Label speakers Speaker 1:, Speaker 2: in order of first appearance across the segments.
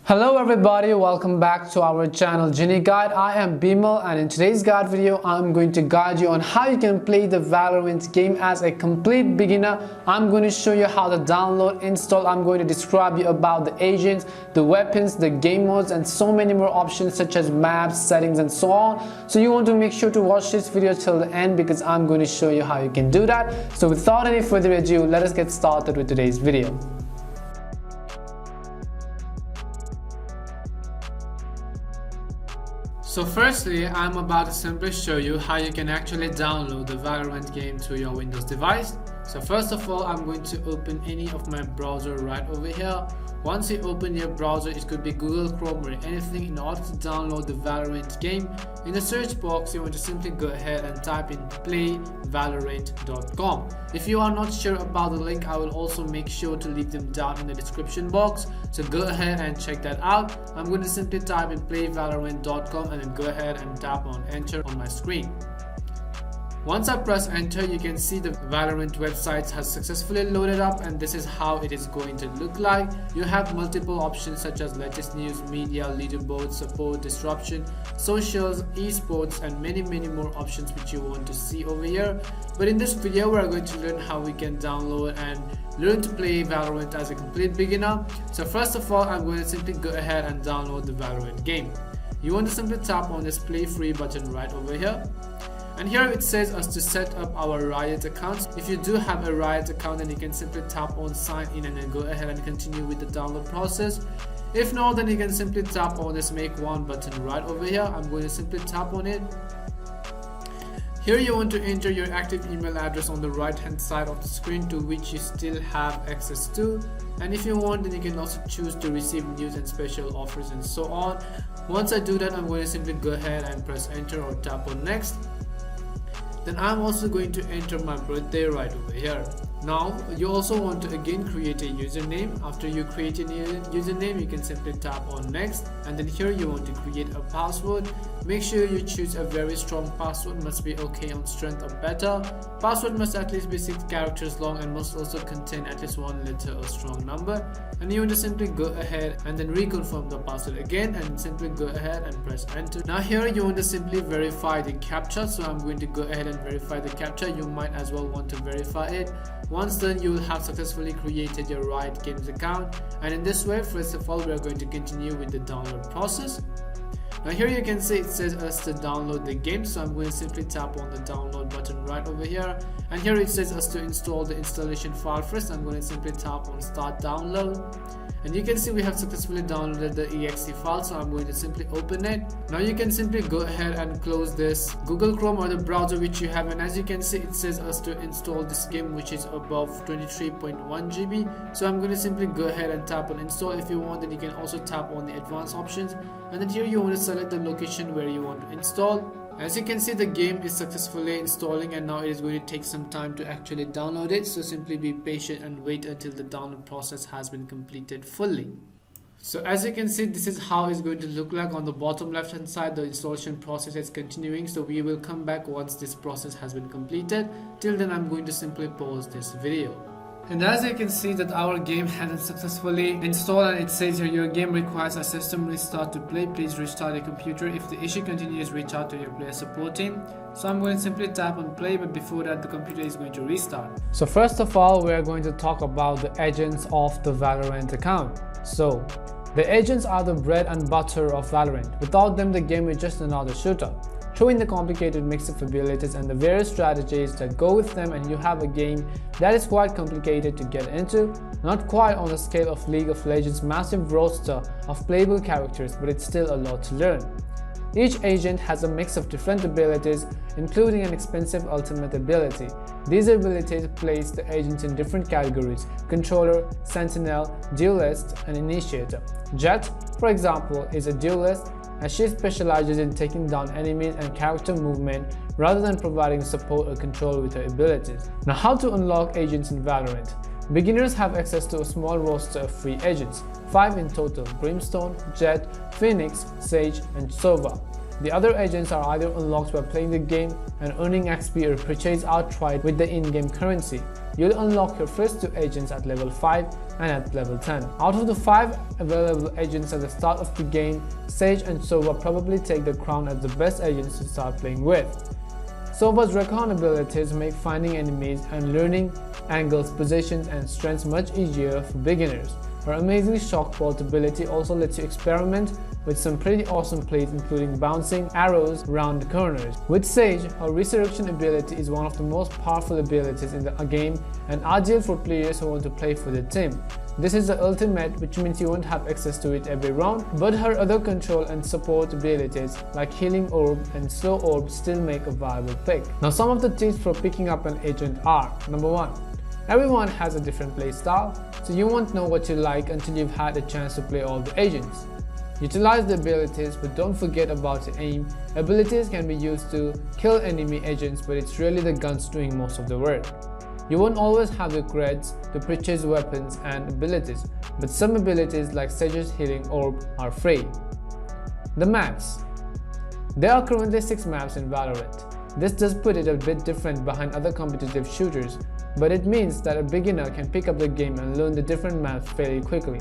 Speaker 1: Hello everybody, welcome back to our channel Genie Guide. I am Bimal, and in today's guide video I'm going to guide you on how you can play the Valorant game as a complete beginner. I'm going to show you how to download, install. I'm going to describe you about the agents, the weapons, the game modes, and so many more options such as maps, settings, and so on. So you want to make sure to watch this video till the end because I'm going to show you how you can do that. So without any further ado, let us get started with today's video. So firstly, I'm about to simply show you how you can actually download the Valorant game to your Windows device. So first of all, I'm going to open any of my browser right over here. Once you open your browser, it could be Google Chrome or anything. In order to download the Valorant game, in the search box you want to simply go ahead and type in playvalorant.com. If you are not sure about the link, I will also make sure to leave them down in the description box, so go ahead and check that out. I'm going to simply type in playvalorant.com and then go ahead and tap on enter on my screen. Once I press enter, you can see the Valorant website has successfully loaded up, and this is how it is going to look like. You have multiple options such as latest news, media, leaderboard, support, disruption, socials, esports, and many more options which you want to see over here. But in this video, we are going to learn how we can download and learn to play Valorant as a complete beginner. So first of all, I'm going to simply go ahead and download the Valorant game. You want to simply tap on this play free button right over here. And here it says us to set up our Riot account. If you do have a Riot account, then you can simply tap on sign in and then go ahead and continue with the download process. If not, then you can simply tap on this make one button right over here. I'm going to simply tap on it. Here you want to enter your active email address on the right hand side of the screen, to which you still have access to. And if you want, then you can also choose to receive news and special offers and so on. Once I do that, I'm going to simply go ahead and press enter or tap on next. Then I'm also going to enter my birthday right over here. Now you also want to again create a username. After you create a new username, you can simply tap on next, and then here you want to create a password. Make sure you choose a very strong password, must be okay on strength or better. Password must at least be 6 characters long and must also contain at least one letter or strong number. And you want to simply go ahead and then reconfirm the password again and simply go ahead and press enter. Now here you want to simply verify the captcha, so I'm going to go ahead and verify the captcha. You might as well want to verify it. Once done, you will have successfully created your Riot Games account, and in this way, first of all, we are going to continue with the download process. Now here you can see it says us to download the game, so I'm going to simply tap on the download button right over here, and here it says us to install the installation file first. I'm going to simply tap on start download, and you can see we have successfully downloaded the exe file, so I'm going to simply open it. Now you can simply go ahead and close this Google Chrome or the browser which you have, and as you can see it says us to install this game which is above 23.1 GB. So I'm going to simply go ahead and tap on install. If you want, then you can also tap on the advanced options, and then here you want to select the location where you want to install. As you can see, the game is successfully installing, and now it is going to take some time to actually download it, so simply be patient and wait until the download process has been completed fully. So as you can see, this is how it's going to look like. On the bottom left hand side, the installation process is continuing, so we will come back once this process has been completed. Till then, I'm going to simply pause this video. And as you can see that our game has successfully installed, and it says here your game requires a system restart to play. Please restart your computer. If the issue continues, reach out to your player support team. So I'm going to simply tap on play, but before that the computer is going to restart. So first of all, we are going to talk about the agents of the Valorant account. So the agents are the bread and butter of Valorant. Without them, the game is just another shooter. Throw in the complicated mix of abilities and the various strategies that go with them, and you have a game that is quite complicated to get into. Not quite on the scale of League of Legends' massive roster of playable characters, but it's still a lot to learn. Each agent has a mix of different abilities, including an expensive ultimate ability. These abilities place the agents in different categories: controller, sentinel, duelist, and initiator. Jet, for example, is a duelist, as she specializes in taking down enemies and character movement rather than providing support or control with her abilities. Now, how to unlock agents in Valorant? Beginners have access to a small roster of free agents, 5 in total: Brimstone, Jet, Phoenix, Sage, and Sova. The other agents are either unlocked by playing the game and earning XP, or purchased outright with the in-game currency. You'll unlock your first 2 agents at level 5 and at level 10. Out of the 5 available agents at the start of the game, Sage and Sova probably take the crown as the best agents to start playing with. Sova's recon abilities make finding enemies and learning angles, positions, and strengths much easier for beginners. Her amazing shock bolt ability also lets you experiment with some pretty awesome plays, including bouncing arrows around the corners. With Sage, her resurrection ability is one of the most powerful abilities in the game and ideal for players who want to play for the team. This is the ultimate, which means you won't have access to it every round, but her other control and support abilities like healing orb and slow orb still make a viable pick. Now some of the tips for picking up an agent are: number 1. Everyone has a different playstyle, so you won't know what you like until you've had a chance to play all the agents. Utilize the abilities, but don't forget about the aim. Abilities can be used to kill enemy agents, but it's really the guns doing most of the work. You won't always have the creds to purchase weapons and abilities, but some abilities like Sage's healing orb are free. The maps. There are currently 6 maps in Valorant. This does put it a bit different behind other competitive shooters, but it means that a beginner can pick up the game and learn the different maps fairly quickly.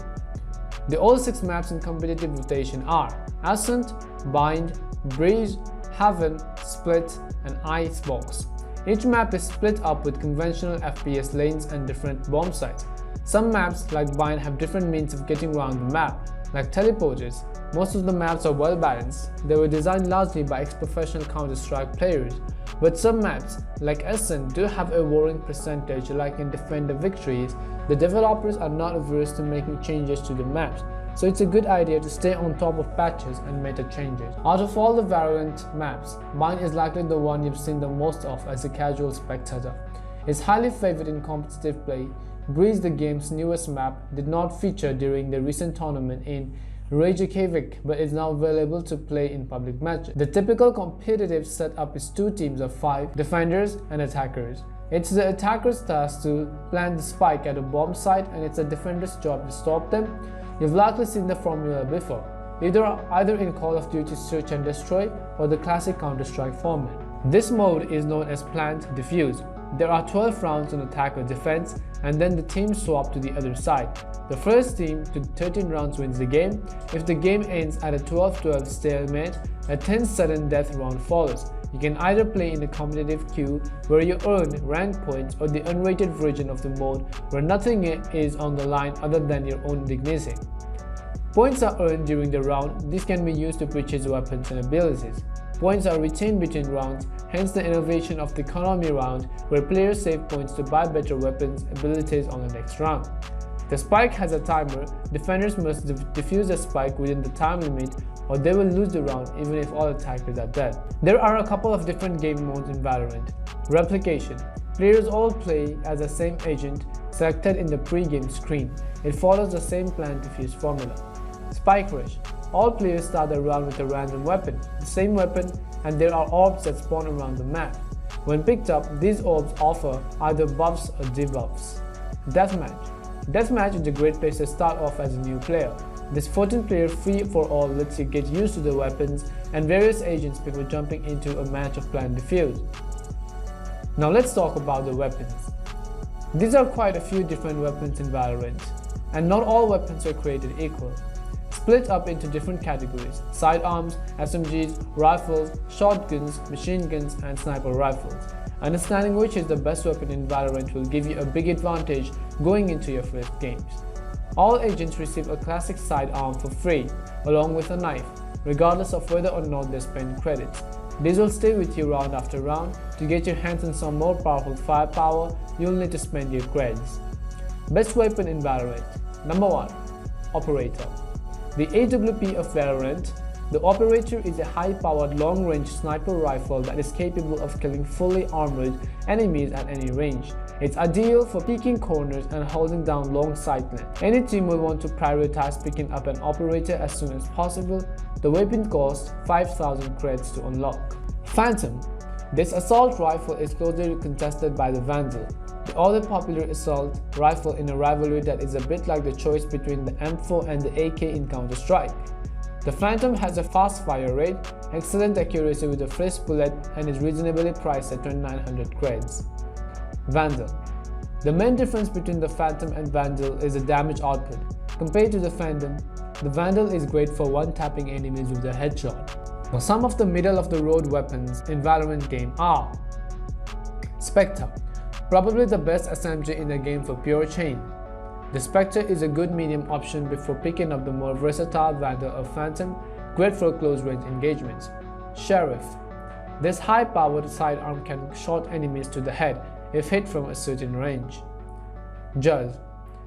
Speaker 1: The all 6 maps in competitive rotation are Ascent, Bind, Breeze, Heaven, Split, and Icebox. Each map is split up with conventional FPS lanes and different bomb sites. Some maps like Bind have different means of getting around the map, like teleporters. Most of the maps are well balanced. They were designed largely by ex-professional Counter-Strike players, but some maps like Ascent do have a warring percentage like in Defender Victories. The developers are not averse to making changes to the maps, so it's a good idea to stay on top of patches and meta changes. Out of all the Valorant maps, Bind is likely the one you've seen the most of as a casual spectator. It's highly favored in competitive play. Breeze, the game's newest map, did not feature during the recent tournament in Reykjavik, but is now available to play in public matches. The typical competitive setup is 2 teams of 5 defenders and attackers. It's the attacker's task to plant the spike at a bomb site, and it's the defender's job to stop them. You've likely seen the formula before, either in Call of Duty Search and Destroy or the classic Counter-Strike format. This mode is known as Plant Defuse. There are 12 rounds on attacker defense, and then the teams swap to the other side. The first team to 13 rounds wins the game. If the game ends at a 12-12 stalemate, a 10 sudden death round follows. You can either play in the competitive queue where you earn rank points, or the unrated version of the mode where nothing is on the line other than your own dignity. Points are earned during the round. These can be used to purchase weapons and abilities. Points are retained between rounds, hence the innovation of the economy round, where players save points to buy better weapons abilities on the next round. The spike has a timer. Defenders must defuse the spike within the time limit, or they will lose the round even if all attackers are dead. There are a couple of different game modes in Valorant. Replication. Players all play as the same agent selected in the pre-game screen. It follows the same plant defuse formula. Spike Rush. All players start the round with a random weapon, the same weapon, and there are orbs that spawn around the map. When picked up, these orbs offer either buffs or debuffs. Deathmatch. Deathmatch is a great place to start off as a new player. This 14-player free-for-all lets you get used to the weapons and various agents before jumping into a match of Plant Defuse. Now let's talk about the weapons. These are quite a few different weapons in Valorant, and not all weapons are created equal. Split up into different categories: sidearms, SMGs, rifles, shotguns, machine guns, and sniper rifles. Understanding which is the best weapon in Valorant will give you a big advantage going into your first games. All agents receive a classic sidearm for free, along with a knife, regardless of whether or not they spend credits. These will stay with you round after round. To get your hands on some more powerful firepower, you'll need to spend your creds. Best weapon in Valorant. Number 1. Operator. The AWP of Valorant. The Operator is a high-powered long-range sniper rifle that is capable of killing fully armored enemies at any range. It's ideal for peeking corners and holding down long sight length. Any team will want to prioritize picking up an Operator as soon as possible. The weapon costs 5,000 creds to unlock. Phantom. This assault rifle is closely contested by the Vandal, the other popular assault rifle in a rivalry that is a bit like the choice between the M4 and the AK in Counter-Strike. The Phantom has a fast fire rate, excellent accuracy with a fresh bullet, and is reasonably priced at 2,900 creds. Vandal. The main difference between the Phantom and Vandal is the damage output. Compared to the Phantom, the Vandal is great for one-tapping enemies with a headshot. Now, some of the middle-of-the-road weapons in Valorant game are Spectre, probably the best SMG in the game for pure chain. The Spectre is a good medium option before picking up the more versatile Vandal or Phantom, great for close-range engagements. Sheriff. This high-powered sidearm can shot enemies to the head if hit from a certain range. Judge.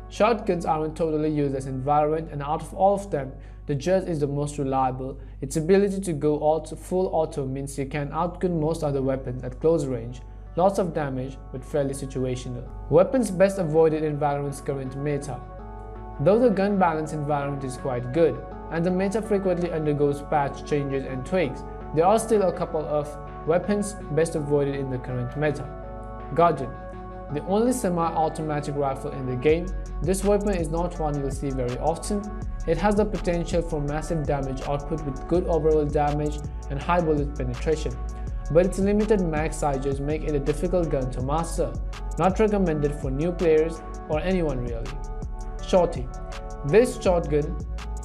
Speaker 1: Shotguns aren't totally useless in Valorant, and out of all of them, the Judge is the most reliable. Its ability to go full auto means you can outgun most other weapons at close range. Lots of damage, but fairly situational. Weapons best avoided in Valorant's current meta. Though the gun balance in Valorant is quite good, and the meta frequently undergoes patch changes and tweaks, there are still a couple of weapons best avoided in the current meta. Guardian. The only semi-automatic rifle in the game, this weapon is not one you'll see very often. It has the potential for massive damage output with good overall damage and high bullet penetration, but its limited mag sizes make it a difficult gun to master, not recommended for new players or anyone really. Shorty. This shotgun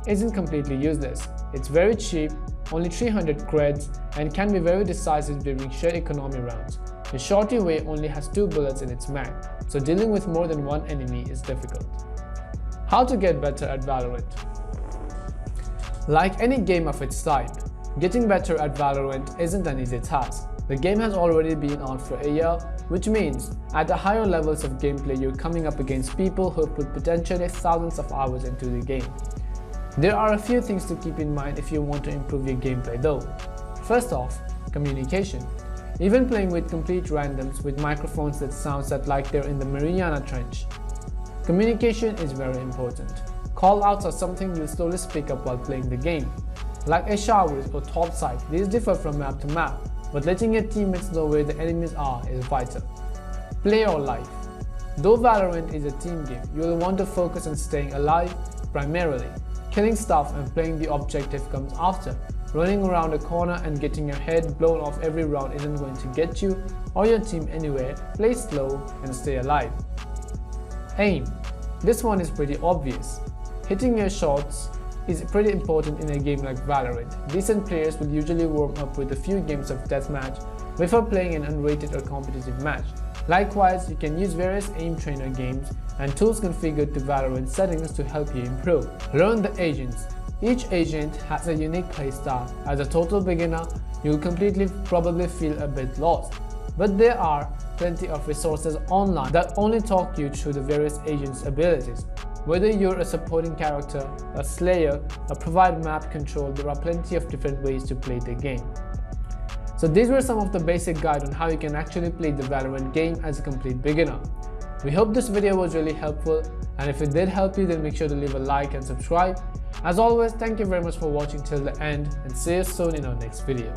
Speaker 1: isn't completely useless. It's very cheap, only 300 creds, and can be very decisive during shared economy rounds. The Shorty way only has 2 bullets in its mag, so dealing with more than one enemy is difficult. How to get better at Valorant? Like any game of its type, getting better at Valorant isn't an easy task. The game has already been out for a year, which means at the higher levels of gameplay you're coming up against people who put potentially thousands of hours into the game. There are a few things to keep in mind if you want to improve your gameplay though. First off, communication. Even playing with complete randoms with microphones that sounds like they're in the Mariana Trench. Communication is very important. Call-outs are something you'll slowly pick up while playing the game. Like a showers or top side, these differ from map to map, but letting your teammates know where the enemies are is vital. Play your life. Though Valorant is a team game, you will want to focus on staying alive primarily. Killing stuff and playing the objective comes after. Running around a corner and getting your head blown off every round isn't going to get you or your team anywhere. Play slow and stay alive. Aim. This one is pretty obvious. Hitting your shots is pretty important in a game like Valorant. Decent players will usually warm up with a few games of deathmatch before playing an unrated or competitive match. Likewise, you can use various aim trainer games and tools configured to Valorant settings to help you improve. Learn the agents. Each agent has a unique playstyle. As a total beginner, you'll probably feel a bit lost. But there are plenty of resources online that only talk you through the various agents' abilities. Whether you're a supporting character, a slayer, or provide map control, there are plenty of different ways to play the game. So these were some of the basic guide on how you can actually play the Valorant game as a complete beginner. We hope this video was really helpful, and if it did help you, then make sure to leave a like and subscribe. As always, thank you very much for watching till the end, and see you soon in our next video.